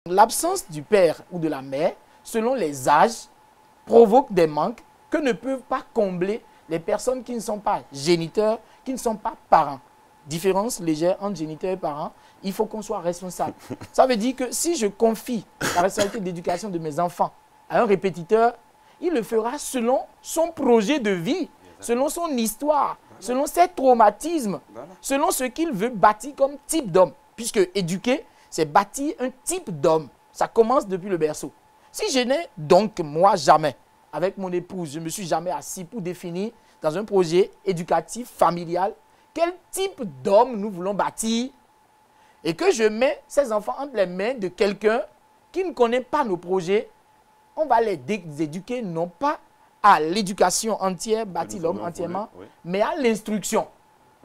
L'absence du père ou de la mère, selon les âges, provoque des manques que ne peuvent pas combler les personnes qui ne sont pas géniteurs, qui ne sont pas parents. Différence légère entre géniteurs et parents, il faut qu'on soit responsable. Ça veut dire que si je confie la responsabilité d'éducation de mes enfants à un répétiteur, il le fera selon son projet de vie, selon son histoire, selon ses traumatismes, selon ce qu'il veut bâtir comme type d'homme. Puisque éduquer, c'est bâtir un type d'homme. Ça commence depuis le berceau. Si je n'ai donc, moi, jamais, avec mon épouse, je ne me suis jamais assis pour définir dans un projet éducatif, familial, quel type d'homme nous voulons bâtir, et que je mets ces enfants entre les mains de quelqu'un qui ne connaît pas nos projets, on va les éduquer non pas à l'éducation entière, bâtir l'homme entièrement, mais à l'instruction.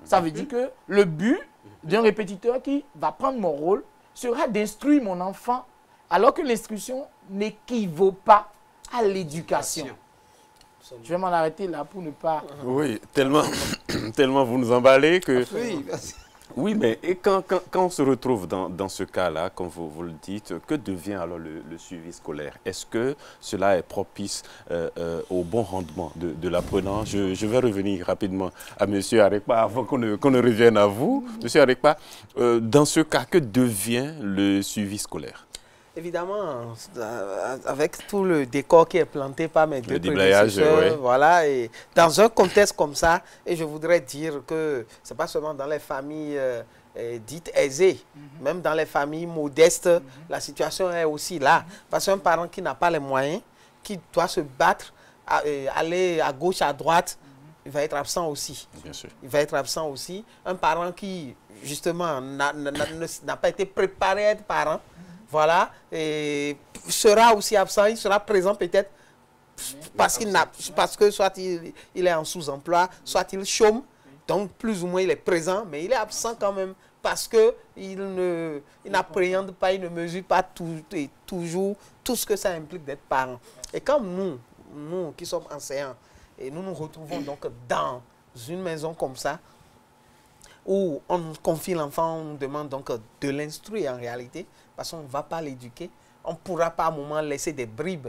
Ça veut dire que le but d'un répétiteur qui va prendre mon rôle sera d'instruire mon enfant, alors que l'instruction n'équivaut pas à l'éducation. Je vais m'en arrêter là pour ne pas... Oui, tellement, tellement vous nous emballez que... Oui, oui, mais et quand on se retrouve dans ce cas-là, comme vous le dites, que devient alors le suivi scolaire? Est-ce que cela est propice au bon rendement de l'apprenant? Je vais revenir rapidement à M. Arekpa avant qu'on ne revienne à vous. M. Arekpa, dans ce cas, que devient le suivi scolaire? Évidemment, avec tout le décor qui est planté par mes deux prédécesseurs, prédécesseurs, voilà, et dans un contexte comme ça, et je voudrais dire que ce n'est pas seulement dans les familles dites aisées, même dans les familles modestes, la situation est aussi là. Parce qu'un parent qui n'a pas les moyens, qui doit se battre, aller à gauche, à droite, il va être absent aussi. Bien sûr. Il va être absent aussi. Un parent qui, justement, n'a pas été préparé à être parent, voilà, et sera aussi absent, il sera présent peut-être parce que soit il est en sous-emploi, soit il chôme, donc plus ou moins il est présent, mais il est absent quand même parce qu'il n'appréhende pas, il ne mesure pas toujours tout ce que ça implique d'être parent. Et comme nous qui sommes enseignants, et nous nous retrouvons donc dans une maison comme ça, où on nous confie l'enfant, on nous demande donc de l'instruire en réalité, parce qu'on ne va pas l'éduquer. On ne pourra pas à un moment laisser des bribes.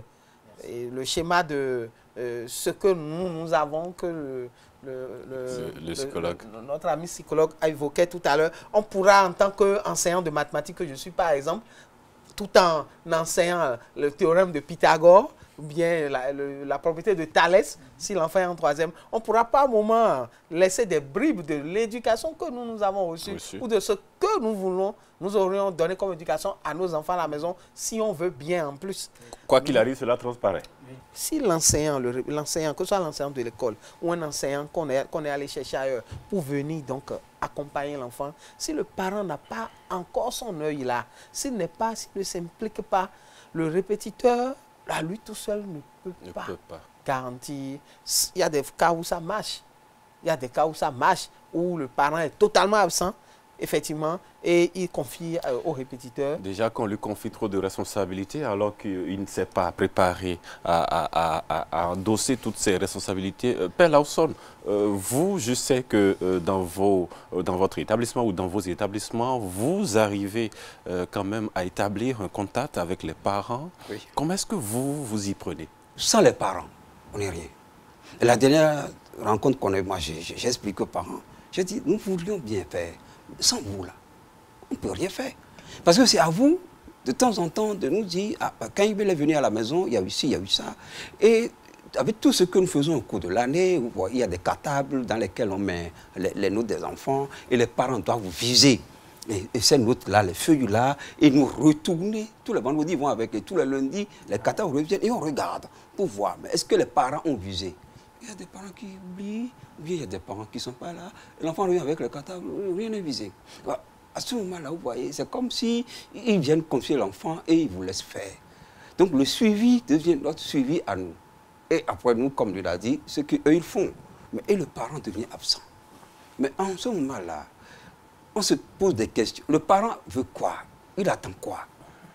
Et le schéma de ce que nous avons, que notre ami psychologue a évoqué tout à l'heure, on pourra en tant qu'enseignant de mathématiques que je suis par exemple, tout en enseignant le théorème de Pythagore, ou bien la propriété de Thalès, si l'enfant est en troisième, on ne pourra pas à un moment laisser des bribes de l'éducation que nous avons reçue ou de ce que nous aurions donné comme éducation à nos enfants à la maison, si on veut bien en plus. Quoi qu'il arrive, cela transparaît. Si l'enseignant, que ce soit l'enseignant de l'école ou un enseignant qu'on est allé chercher ailleurs pour venir donc accompagner l'enfant, si le parent n'a pas encore son œil là, s'il ne s'implique pas, le répétiteur, là, lui tout seul ne peut pas garantir. Il y a des cas où ça marche. Il y a des cas où ça marche, où le parent est totalement absent, effectivement, et il confie au répétiteur. Déjà qu'on lui confie trop de responsabilités alors qu'il ne s'est pas préparé à endosser toutes ces responsabilités. Père Lawson, vous, je sais que dans votre établissement ou dans vos établissements, vous arrivez quand même à établir un contact avec les parents. Oui. Comment est-ce que vous y prenez? Sans les parents, on n'est rien. Et la dernière rencontre qu'on a eue, moi j'explique aux parents, j'ai dit, nous voulions bien faire. Sans vous, là, on ne peut rien faire. Parce que c'est à vous, de temps en temps, de nous dire, ah, quand il est venu à la maison, il y a eu ci, il y a eu ça. Et avec tout ce que nous faisons au cours de l'année, il y a des cartables dans lesquels on met les notes des enfants et les parents doivent vous viser. Et ces notes-là, les feuilles-là, et nous retourner. Tous les vendredis vont avec, et tous les lundis, les cartables reviennent et on regarde pour voir. Mais est-ce que les parents ont visé? Il y a des parents qui oublient, ou bien il y a des parents qui ne sont pas là. L'enfant revient avec le cartable, rien n'est visé. À ce moment-là, vous voyez, c'est comme s'ils viennent confier l'enfant et ils vous laissent faire. Donc le suivi devient notre suivi à nous. Et après nous, comme il l'a dit, ce qu'eux ils font. Et le parent devient absent. Mais en ce moment-là, on se pose des questions. Le parent veut quoi? Il attend quoi?